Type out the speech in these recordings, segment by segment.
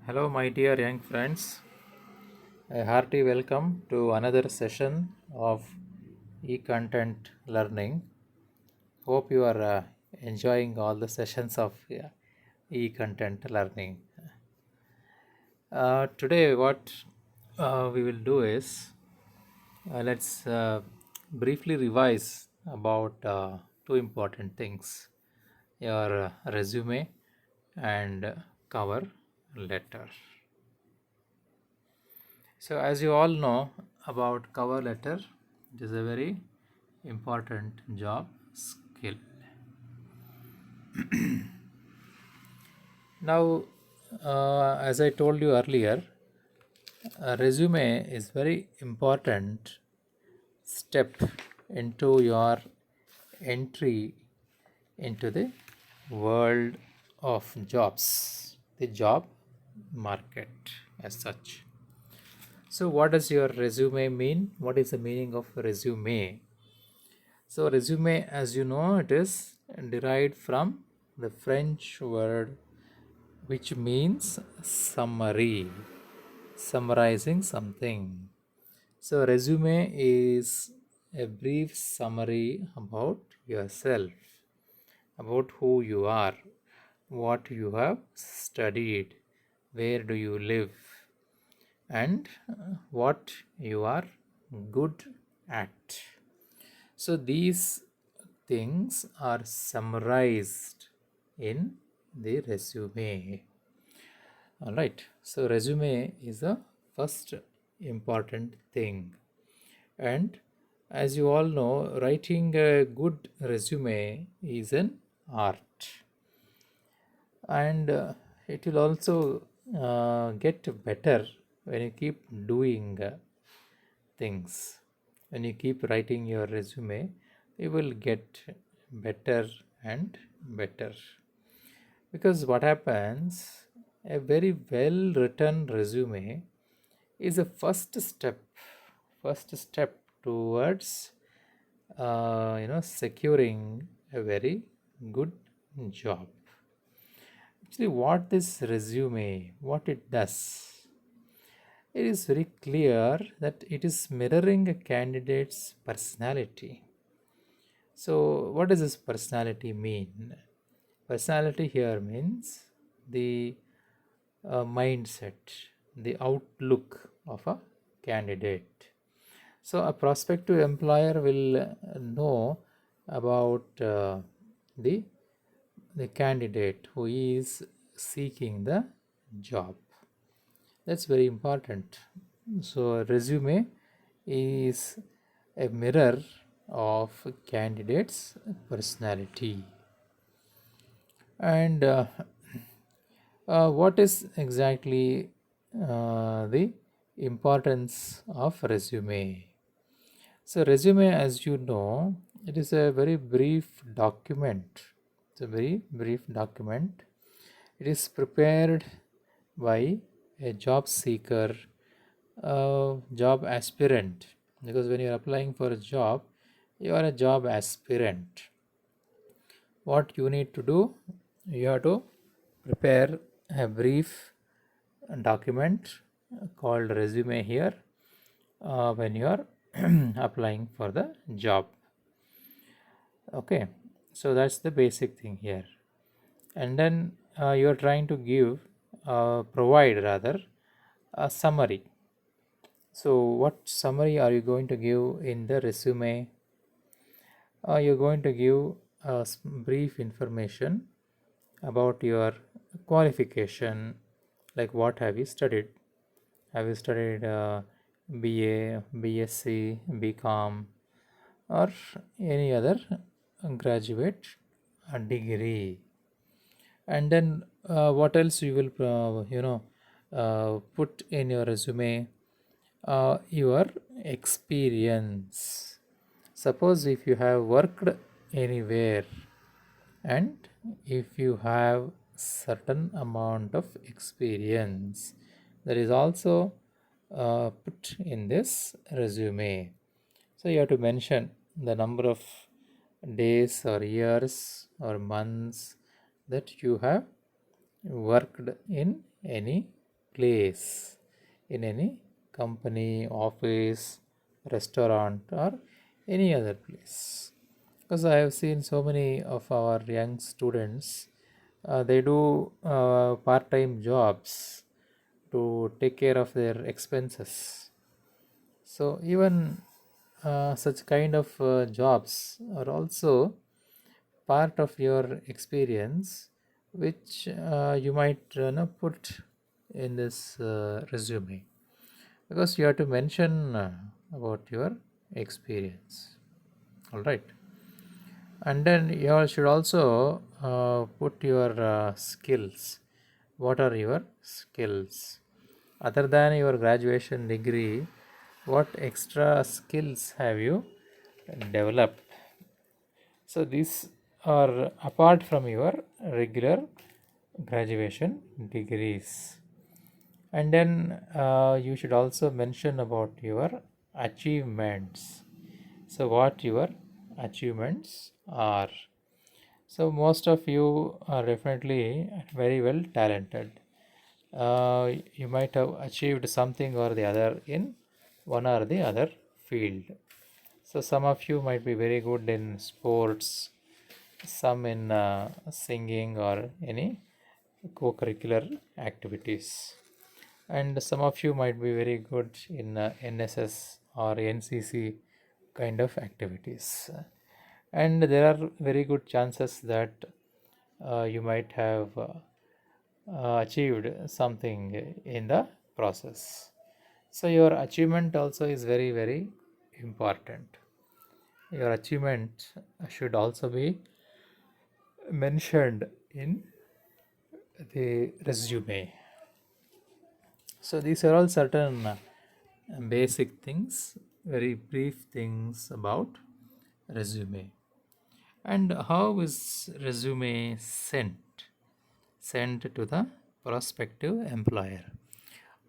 Hello, my dear young friends. A hearty welcome to another session of e-content learning. Hope you are enjoying all the sessions of e-content learning. Today, what we will do is let's briefly revise about two important things: your resume and cover letter. So, as you all know about cover letter, it is a very important job skill. Now, as I told you earlier, a resume is very important step into your entry into the world of jobs, the job market as such. So, what does your resume mean? What is the meaning of resume? So, resume, as you know, it is derived from the French word which means summary, summarizing something. So, resume is a brief summary about yourself, about who you are, what you have studied, where do you live, and what you are good at. So these things are summarized in the resume. All right. So resume is the first important thing. And as you all know, writing a good resume is an art. And it will also get better when you keep doing things. When you keep writing your resume, you will get better and better. Because what happens, a very well written resume is a first step towards securing a very good job. Actually, what this resume, what it does, it is very clear that it is mirroring a candidate's personality. So, what does this personality mean? Personality here means the mindset, the outlook of a candidate. So, a prospective employer will know about the the candidate who is seeking the job. That's very important. So, a resume is a mirror of candidate's personality. And what is exactly the importance of resume? So, resume, as you know, it is a very brief document. It's a very brief document. It is prepared by a job seeker, a job aspirant. Because when you're applying for a job, you are a job aspirant. What you need to do, you have to prepare a brief document called resume here when you are applying for the job. Okay, so that's the basic thing here. And then you are trying to provide rather a summary. So what summary are you going to give in the resume? You're going to give brief information about your qualification, like what have you studied. Have you studied BA, BSc, BCom, or any other graduate degree? And then what else you will put in your resume? Your experience. Suppose if you have worked anywhere and if you have certain amount of experience, that is also put in this resume. So you have to mention the number of days or years or months that you have worked in any place in any company, office, restaurant, or any other place. Because I have seen so many of our young students, they do part-time jobs to take care of their expenses. So even such kind of jobs are also part of your experience, which you might put in this resume, because you have to mention about your experience. All right, and then you all should also put your skills. What are your skills other than your graduation degree? What extra skills have you developed? So these are apart from your regular graduation degrees. And then you should also mention about your achievements. So what your achievements are. So most of you are definitely very well talented. You might have achieved something or the other in one or the other field. So some of you might be very good in sports, some in singing or any co-curricular activities, and some of you might be very good in NSS or NCC kind of activities, and there are very good chances that you might have achieved something in the process. So your achievement also is very very important. Your achievement should also be mentioned in the resume. So these are all certain basic things, very brief things about resume. And how is resume sent to the prospective employer?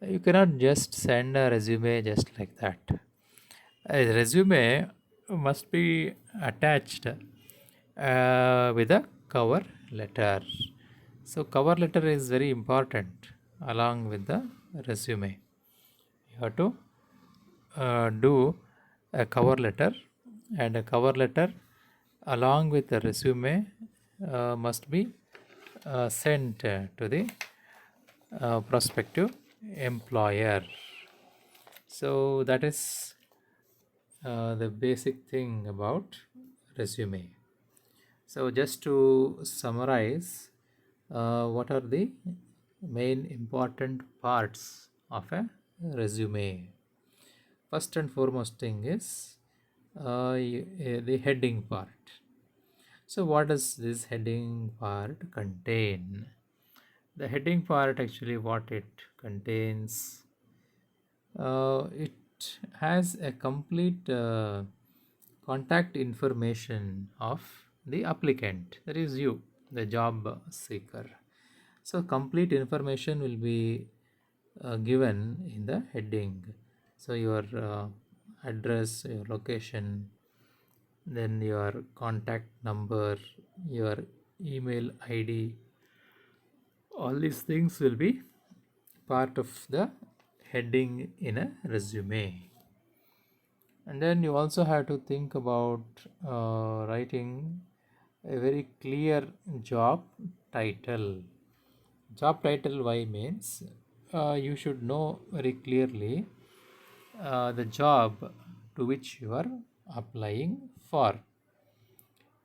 You cannot just send a resume just like that. A resume must be attached with a cover letter. So cover letter is very important along with the resume. You have to do a cover letter, and a cover letter along with the resume must be sent to the prospective employer. So that is the basic thing about resume. So just to summarize, what are the main important parts of a resume? First and foremost thing is the heading part. So what does this heading part contain? The heading part, actually what it contains, it has a complete contact information of the applicant, that is you, the job seeker. So complete information will be given in the heading. So your address, your location, then your contact number, your email ID, all these things will be part of the heading in a resume. And then you also have to think about writing a very clear job title. Job title, why means you should know very clearly the job to which you are applying for.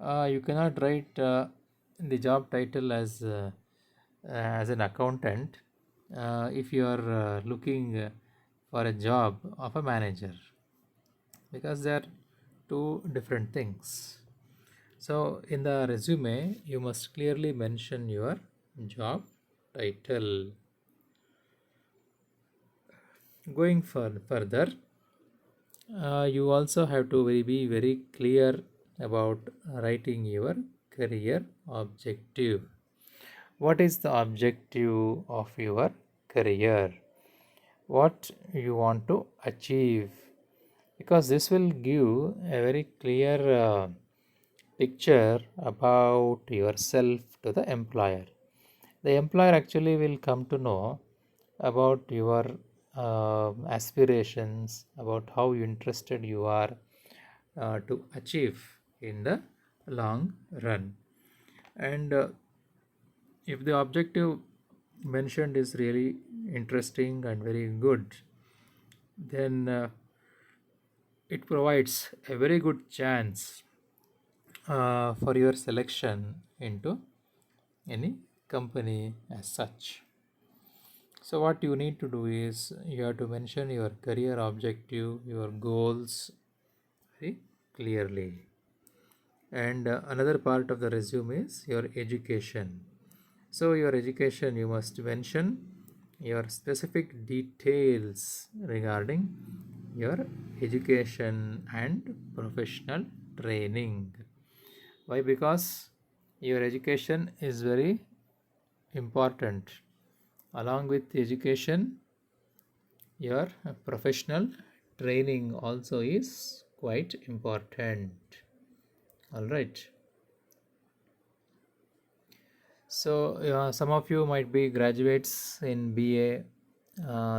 You cannot write the job title as an accountant if you are looking for a job of a manager, because they are two different things. So in the resume, you must clearly mention your job title. Going further, you also have to be very clear about writing your career objective. What is the objective of your career? What you want to achieve? Because this will give a very clear picture about yourself to the employer. The employer actually will come to know about your aspirations, about how interested you are to achieve in the long run. And if the objective mentioned is really interesting and very good, then it provides a very good chance for your selection into any company as such. So, what you need to do is you have to mention your career objective, your goals very clearly. And another part of the resume is your education. So, your education, you must mention your specific details regarding your education and professional training. Why? Because your education is very important. Along with education, your professional training also is quite important. All right. So, some of you might be graduates in BA,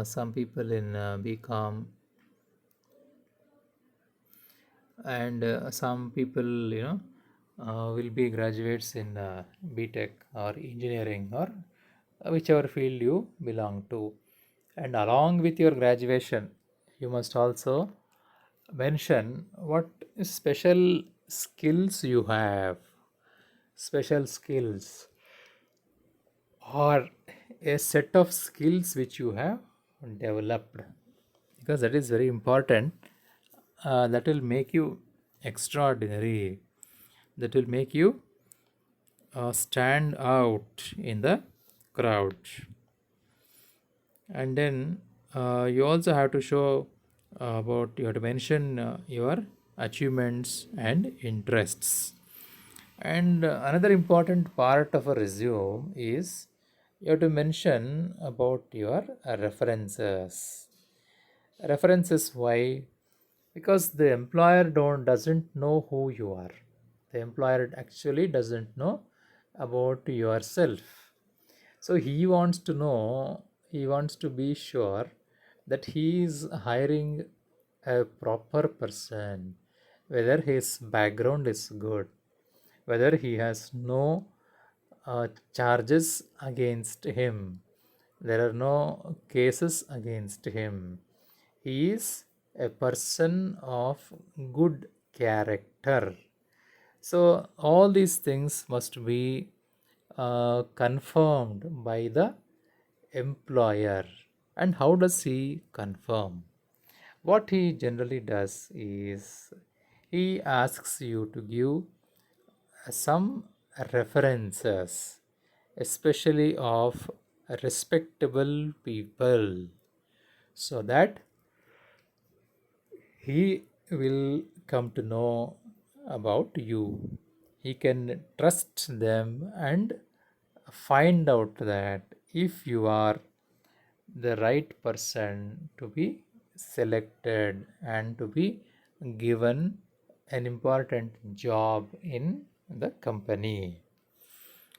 some people in BCom, and some people, will be graduates in BTech or engineering or whichever field you belong to. And along with your graduation, you must also mention what special skills you have, special skills, or a set of skills which you have developed, because that is very important. That will make you extraordinary, that will make you stand out in the crowd. And then you also have to show about, you have to mention your achievements and interests. And another important part of a resume is you have to mention about your references. References, why? Because the employer doesn't know who you are. The employer actually doesn't know about yourself. So he wants to know, he wants to be sure that he is hiring a proper person, whether his background is good, whether he has no charges against him, there are no cases against him. He is a person of good character. So, all these things must be confirmed by the employer. And how does he confirm? What he generally does is he asks you to give some references, especially of respectable people, so that he will come to know about you. He can trust them and find out that if you are the right person to be selected and to be given an important job in the company.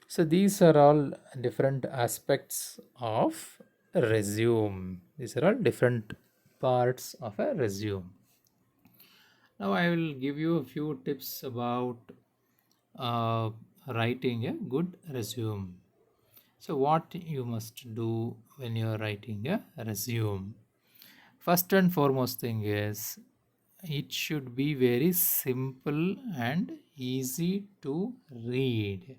So these are all different aspects of a resume. These are all different parts of a resume. Now I will give you a few tips about uh, writing a good resume. So what you must do when you are writing a resume? First and foremost thing is it should be very simple and easy to read,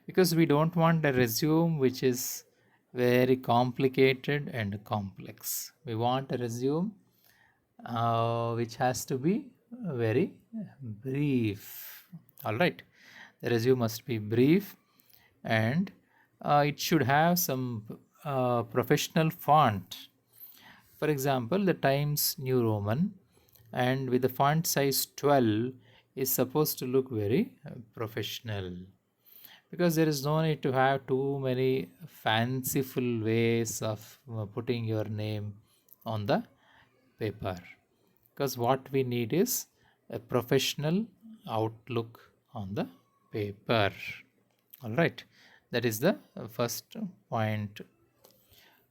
because we don't want a resume which is very complicated and complex. We want a resume which has to be very brief. All right, the resume must be brief, and it should have some professional font. For example, the Times New Roman, and with the font size 12, is supposed to look very professional, because there is no need to have too many fanciful ways of putting your name on the paper, because what we need is a professional outlook on the paper. All right, that is the first point.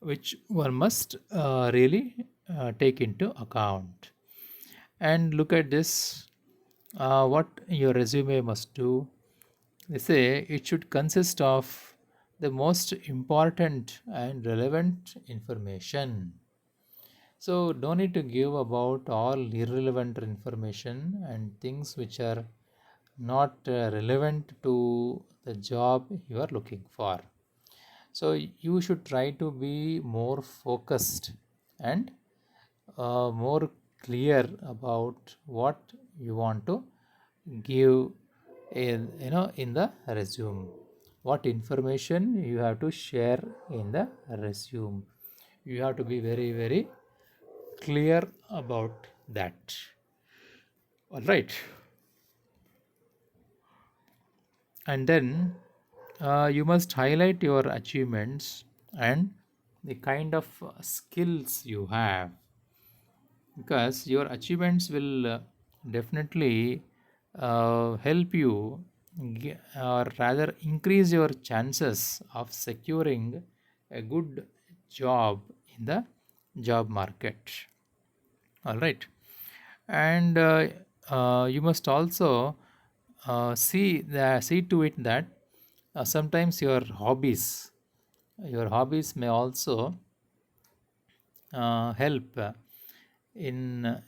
which one must really take into account. And look at this, what your resume must do. They say it should consist of the most important and relevant information. So, don't need to give about all irrelevant information and things which are not relevant to the job you are looking for. So, you should try to be more focused and more clear about what you want to give in the resume, what information you have to share in the resume. You have to be very very clear about that. All right. And then you must highlight your achievements and the kind of skills you have, because your achievements will definitely help you or rather increase your chances of securing a good job in the job market. All right. And you must also see to it that sometimes your hobbies may also help in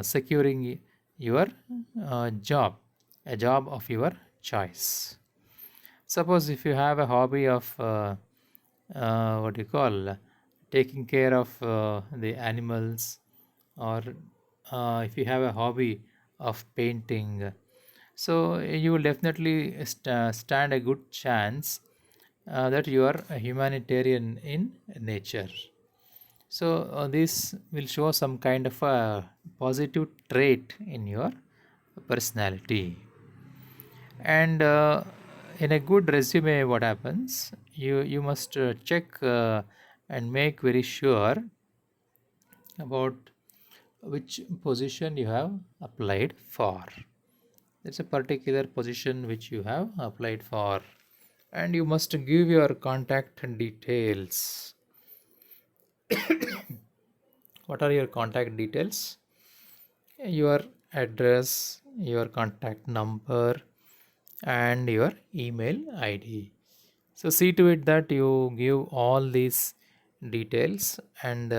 securing your job, a job of your choice. Suppose if you have a hobby of what do you call, taking care of the animals, or if you have a hobby of painting, so you will definitely stand a good chance that you are a humanitarian in nature. So this will show some kind of a positive trait in your personality. And in a good resume, what happens? You must check and make very sure about which position you have applied for. It's a particular position which you have applied for, and you must give your contact details. What are your contact details? Your address, your contact number, and your email ID. So see to it that you give all these details, and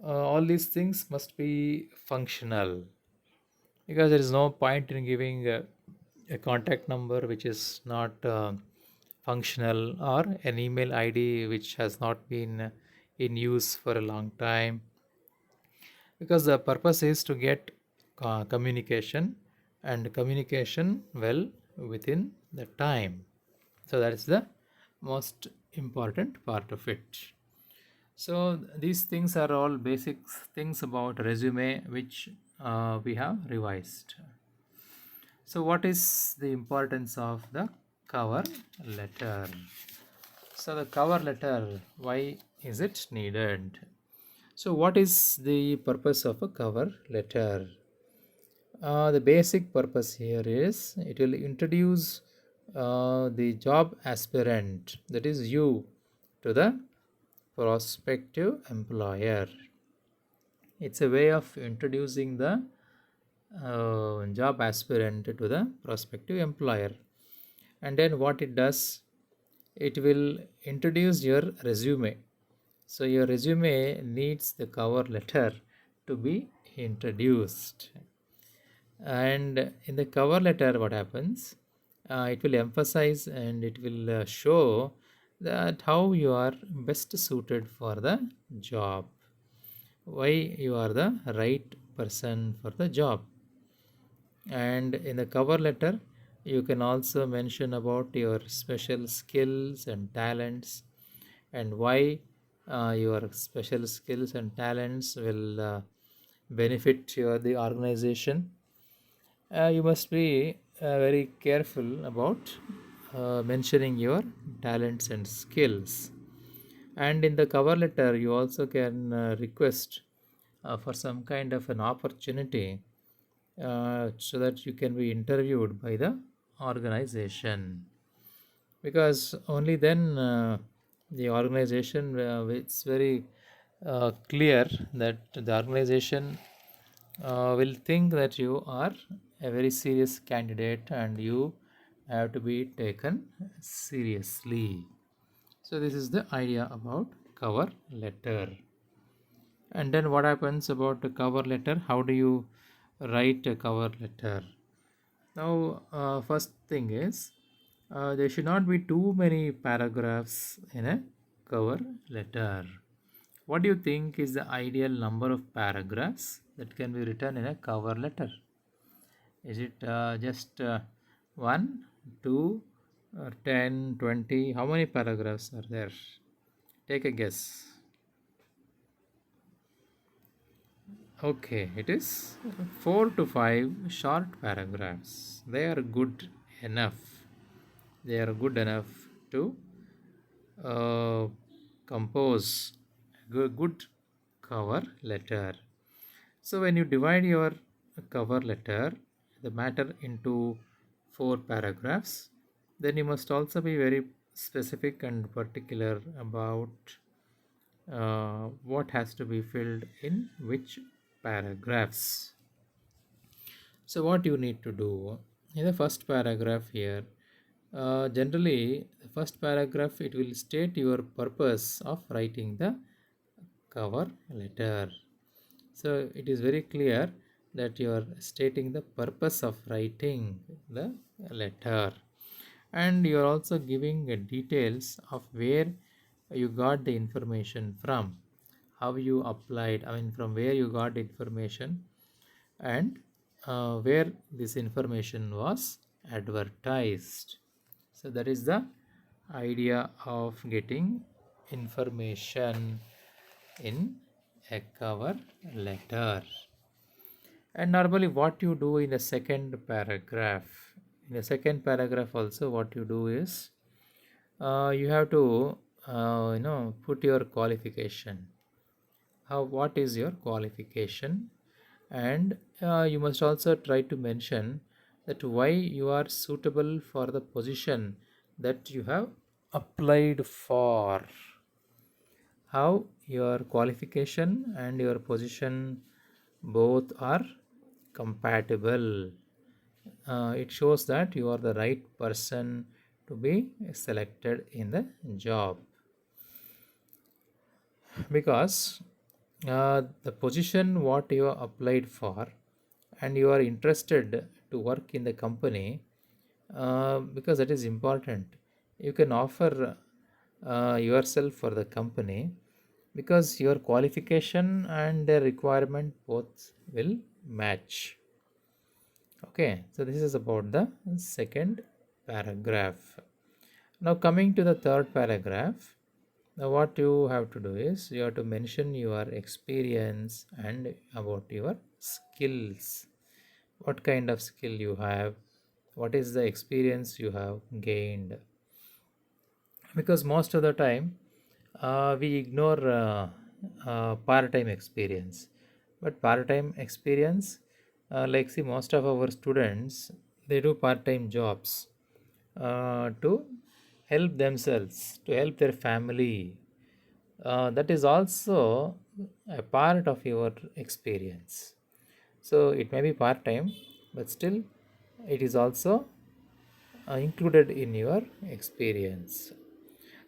all these things must be functional, because there is no point in giving a contact number which is not functional, or an email ID which has not been in use for a long time, because the purpose is to get communication, and communication well within the time. So that is the most important part of it. So these things are all basic things about resume which we have revised. So what is the importance of the cover letter? So the cover letter, why is it needed? So what is the purpose of a cover letter? The basic purpose here is it will introduce the job aspirant, that is you, to the prospective employer. It's a way of introducing the job aspirant to the prospective employer. And then what it does, it will introduce your resume. So your resume needs the cover letter to be introduced. And in the cover letter, what happens? It will emphasize and it will show that how you are best suited for the job, why you are the right person for the job. And in the cover letter, you can also mention about your special skills and talents, and why your special skills and talents will benefit the organization. You must be very careful about mentioning your talents and skills. And in the cover letter, you also can request for some kind of an opportunity, so that you can be interviewed by the organization, because only then The organization, it's very clear that the organization will think that you are a very serious candidate and you have to be taken seriously. So this is the idea about cover letter. And then what happens about the cover letter? How do you write a cover letter? Now, first thing is there should not be too many paragraphs in a cover letter. What do you think is the ideal number of paragraphs that can be written in a cover letter? Is it just 1, 2, 10, 20? How many paragraphs are there? Take a guess. Okay, it is 4 to 5 short paragraphs. They are good enough. They are good enough to uh, compose a good cover letter. So when you divide your cover letter, the matter into 4 paragraphs, then you must also be very specific and particular about what has to be filled in which paragraphs. So what you need to do in the first paragraph here, generally the first paragraph it will state your purpose of writing the cover letter. So it is very clear that you are stating the purpose of writing the letter, and you are also giving details of where you got the information from, how you applied, I mean from where you got the information, and where this information was advertised. So that is the idea of getting information in a cover letter. And normally what you do in the second paragraph, in the second paragraph also what you do is you have to put your qualification. How, what is your qualification? And you must also try to mention that why you are suitable for the position that you have applied for, how your qualification and your position both are compatible. It shows that you are the right person to be selected in the job, because the position what you are applied for and you are interested to work in the company, because that is important. You can offer yourself for the company because your qualification and their requirement both will match. Okay, so this is about the second paragraph. Now coming to the third paragraph, now what you have to do is you have to mention your experience and about your skills. What kind of skill you have, what is the experience you have gained, because most of the time we ignore part-time experience. But part-time experience, like see most of our students, they do part-time jobs to help themselves, to help their family. That is also a part of your experience. So it may be part-time, but still it is also included in your experience.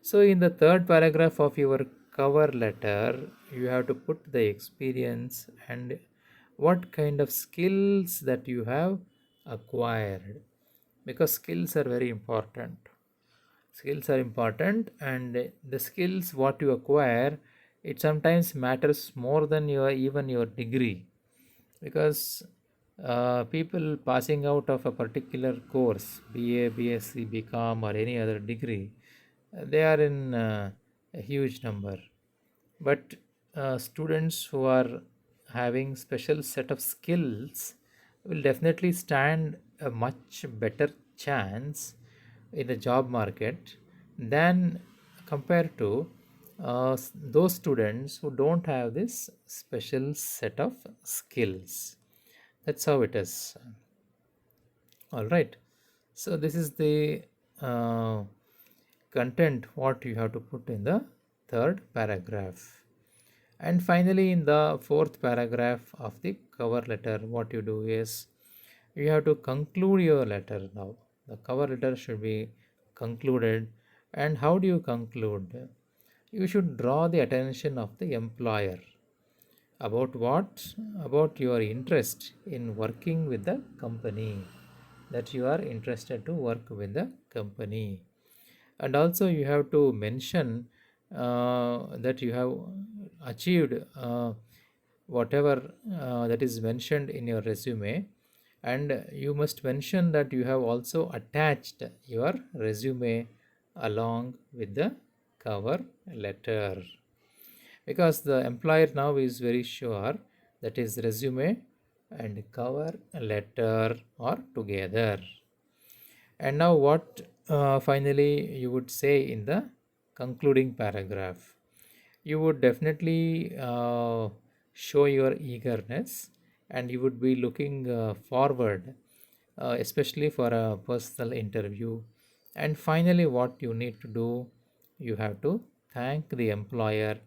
So, in the third paragraph of your cover letter, you have to put the experience and what kind of skills that you have acquired, because skills are very important. Skills are important, and the skills what you acquire, it sometimes matters more than your even your degree, because people passing out of a particular course, BA, BSc, BCom, or any other degree, they are in a huge number. But students who are having special set of skills will definitely stand a much better chance in the job market than compared to those students who don't have this special set of skills. That's how it is. All right. So this is the uh, content what you have to put in the third paragraph. And finally, in the fourth paragraph of the cover letter, what you do is you have to conclude your letter now. The cover letter should be concluded. And how do you conclude? You should draw the attention of the employer about what? About your interest in working with the company, that you are interested to work with the company. And also you have to mention that you have achieved whatever that is mentioned in your resume, and you must mention that you have also attached your resume along with the cover letter, because the employer now is very sure that his resume and cover letter are together. And now, what finally you would say in the concluding paragraph? You would definitely show your eagerness, and you would be looking forward, especially for a personal interview. And finally, what you need to do, you have to thank the employer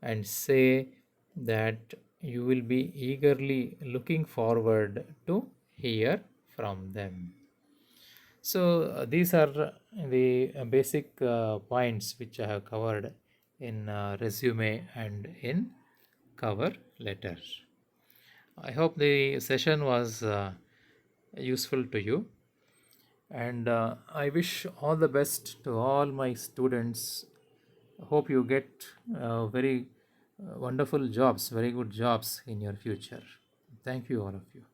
and say that you will be eagerly looking forward to hear from them. So, these are the basic points which I have covered in resume and in cover letter. I hope the session was useful to you, and I wish all the best to all my students. Hope you get very wonderful jobs, very good jobs in your future. Thank you, all of you.